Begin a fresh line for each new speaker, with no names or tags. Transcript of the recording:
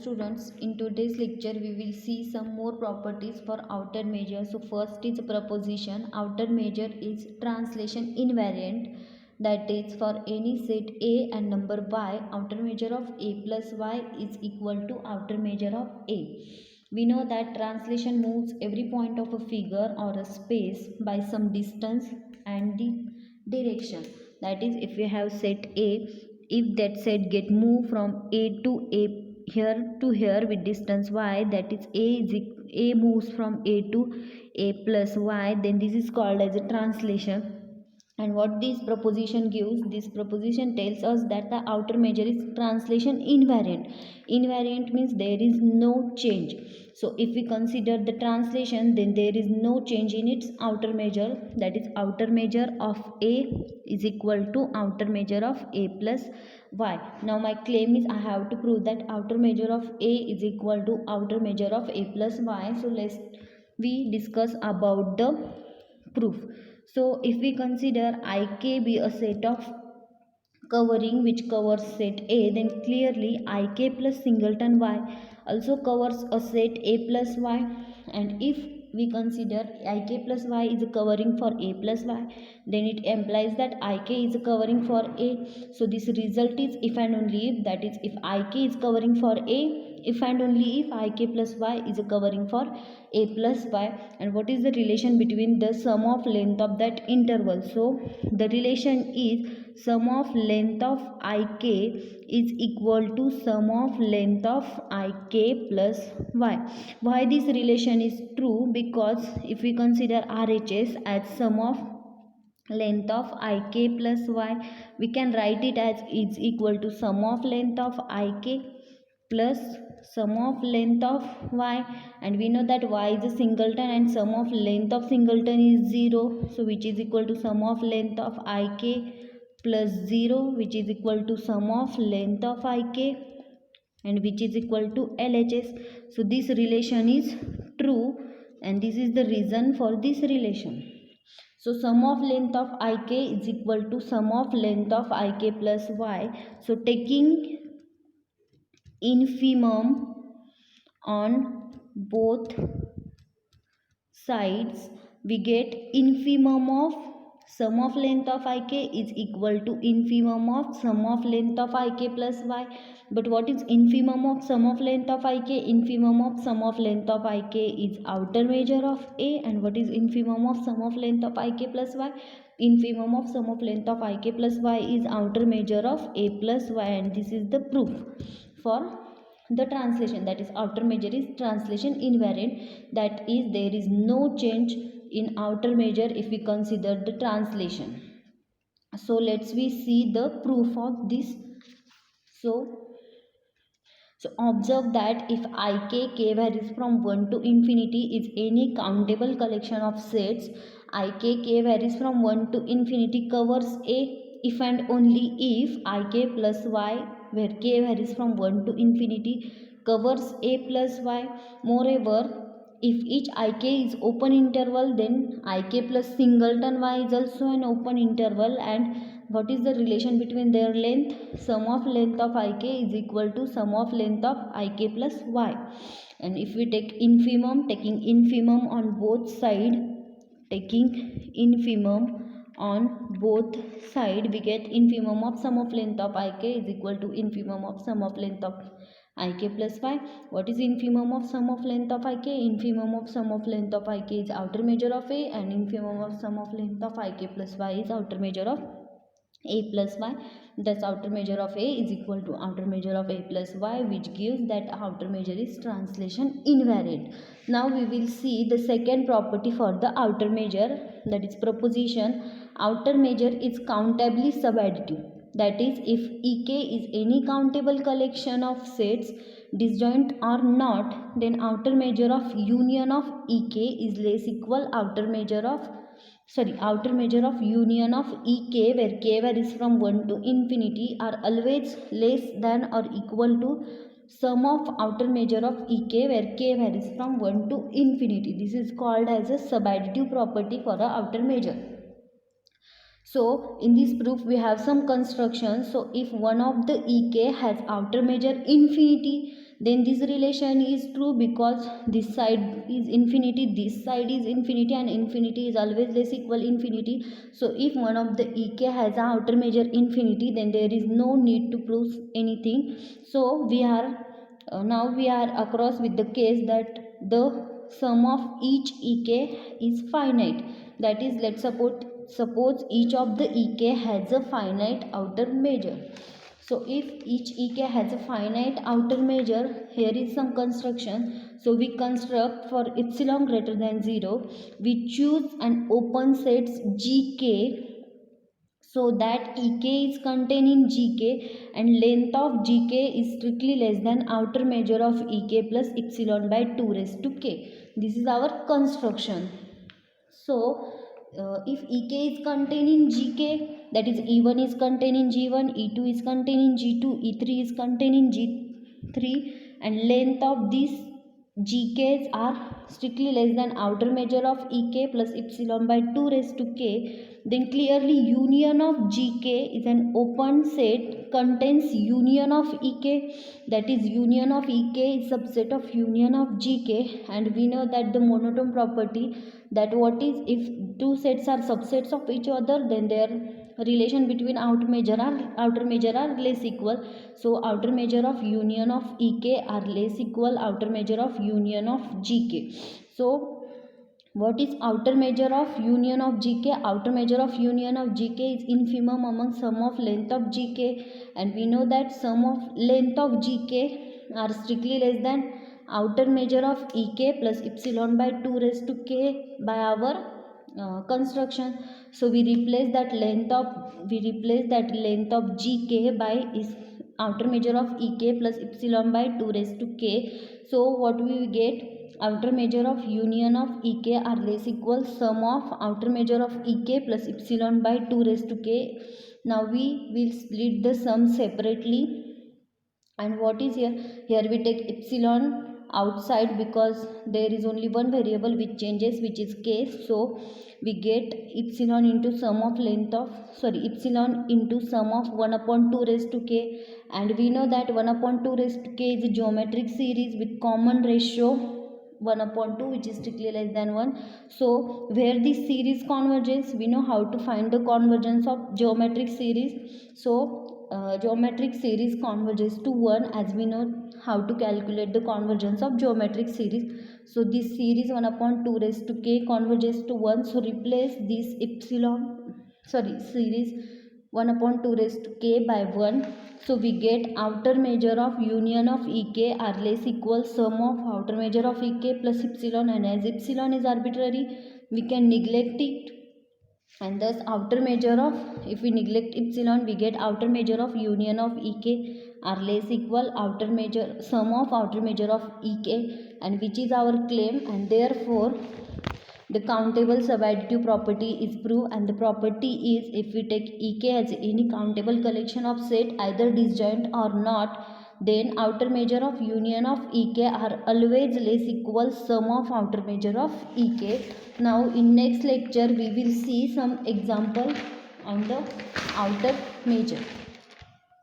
students, in today's lecture we will see some more properties for outer measure. So first is proposition. Outer measure is translation invariant, that is for any set A and number y, outer measure of A plus y is equal to outer measure of A. We know that translation moves every point of a figure or a space by some distance and the direction. That is, if we have set A, if that set get moved from A to A, here to here with distance y, that is A moves from A to A plus y, then this is called as a translation. And what this proposition gives, this proposition tells us that the outer measure is translation invariant. Invariant means there is no change. So if we consider the translation, then there is no change in its outer measure, that is outer measure of A is equal to outer measure of A plus y. Now my claim is I have to prove that outer measure of A is equal to outer measure of A plus y. So let's we discuss about the proof. So if we consider Ik be a set of covering which covers set A, then clearly Ik plus singleton y also covers a set A plus y. And if we consider Ik plus y is a covering for A plus y, then it implies that Ik is a covering for A. So this result is if and only if, that is if Ik is covering for A, if and only if Ik plus y is a covering for A plus y. And what is the relation between the sum of length of that interval? So the relation is sum of length of Ik is equal to sum of length of Ik plus y. Why this relation is true? Because if we consider RHS as sum of length of Ik plus y, we can write it as is equal to sum of length of Ik plus sum of length of y, and we know that y is a singleton and sum of length of singleton is 0, so which is equal to sum of length of Ik plus 0, which is equal to sum of length of Ik, and which is equal to LHS. So this relation is true, and this is the reason for this relation. So sum of length of Ik is equal to sum of length of Ik plus y. So taking infimum on both sides, we get infimum of sum of length of Ik is equal to infimum of sum of length of Ik plus y. But what is infimum of sum of length of Ik? Infimum of sum of length of Ik is outer measure of A. And what is infimum of sum of length of Ik plus y? Infimum of sum of length of Ik plus y is outer measure of A plus y, and this is the proof for the translation, that is outer measure is translation invariant, that is there is no change in outer measure if we consider the translation. So let's we see the proof of this. So observe that if k varies from 1 to infinity is any countable collection of sets, k varies from 1 to infinity covers A if and only if Ik plus y, where k varies from 1 to infinity, covers A plus y. Moreover, if each Ik is open interval, then Ik plus singleton y is also an open interval. And what is the relation between their length? Sum of length of Ik is equal to sum of length of Ik plus y. And if we take infimum, taking infimum on both side, taking infimum on both side, we get infimum of sum of length of Ik is equal to infimum of sum of length of Ik plus y. What is infimum of sum of length of Ik? Infimum of sum of length of Ik is outer measure of A, and infimum of sum of length of Ik plus y is outer measure of A plus y. Thus outer measure of A is equal to outer measure of A plus y, which gives that outer measure is translation invariant. Now we will see the second property for the outer measure, that is proposition. Outer measure is countably subadditive. That is, if Ek is any countable collection of sets, disjoint or not, then outer measure of union of Ek is less equal outer measure of union of Ek, where k varies from 1 to infinity, are always less than or equal to sum of outer measure of Ek, where k varies from 1 to infinity. This is called as a subadditive property for the outer measure. So in this proof we have some constructions. So if one of the Ek has outer measure infinity, then this relation is true because this side is infinity, this side is infinity, and infinity is always less equal infinity. So if one of the ek has a outer measure infinity, then there is no need to prove anything. So we are now we are across with the case that the sum of each ek is finite. That is, let's suppose each of the ek has a finite outer measure. So if each ek has a finite outer measure, here is some construction. So we construct for epsilon greater than 0, we choose an open set gk, so that ek is contained in gk and length of gk is strictly less than outer measure of ek plus epsilon by 2 raised to k. This is our construction. So if ek is contained in gk, that is e1 is contained in g1, e2 is contained in g2, e3 is contained in g3, and length of these gk's are strictly less than outer measure of ek plus epsilon by 2 raised to k, then clearly union of gk is an open set contains union of ek, that is union of ek is subset of union of gk. And we know that the monotone property, that what is, if two sets are subsets of each other, then their relation between outer measure are less equal. So outer measure of union of ek are less equal outer measure of union of gk. So what is outer measure of union of gk? Outer measure of union of gk is infimum among sum of length of gk, and we know that sum of length of gk are strictly less than outer measure of ek plus epsilon by 2 raised to k by our construction. So we replace that length of gk by is outer measure of ek plus epsilon by 2 raised to k. So what we will get? Outer measure of union of ek are less equal sum of outer measure of ek plus epsilon by 2 raised to k. Now we will split the sum separately. And what is here? Here we take epsilon outside because there is only one variable which changes, which is k. So we get epsilon into sum of epsilon into sum of 1 upon 2 raised to k. And we know that 1 upon 2 raised to k is a geometric series with common ratio 1 upon 2, which is strictly less than 1. So where this series converges, we know how to find the convergence of geometric series. So geometric series converges to 1, as we know how to calculate the convergence of geometric series. So this series 1 upon 2 raised to k converges to 1. So replace this series 1 upon 2 raised to k by 1. So we get outer measure of union of ek are less equal sum of outer measure of ek plus epsilon, and as epsilon is arbitrary, we can neglect it, and thus outer measure of, if we neglect epsilon, we get outer measure of union of ek are less equal outer measure sum of outer measure of ek, and which is our claim. And therefore the countable subadditive property is proved. And the property is, if we take ek as any countable collection of set either disjoint or not, then outer measure of union of ek are always less equal sum of outer measure of ek. Now in next lecture we will see some example on the outer measure.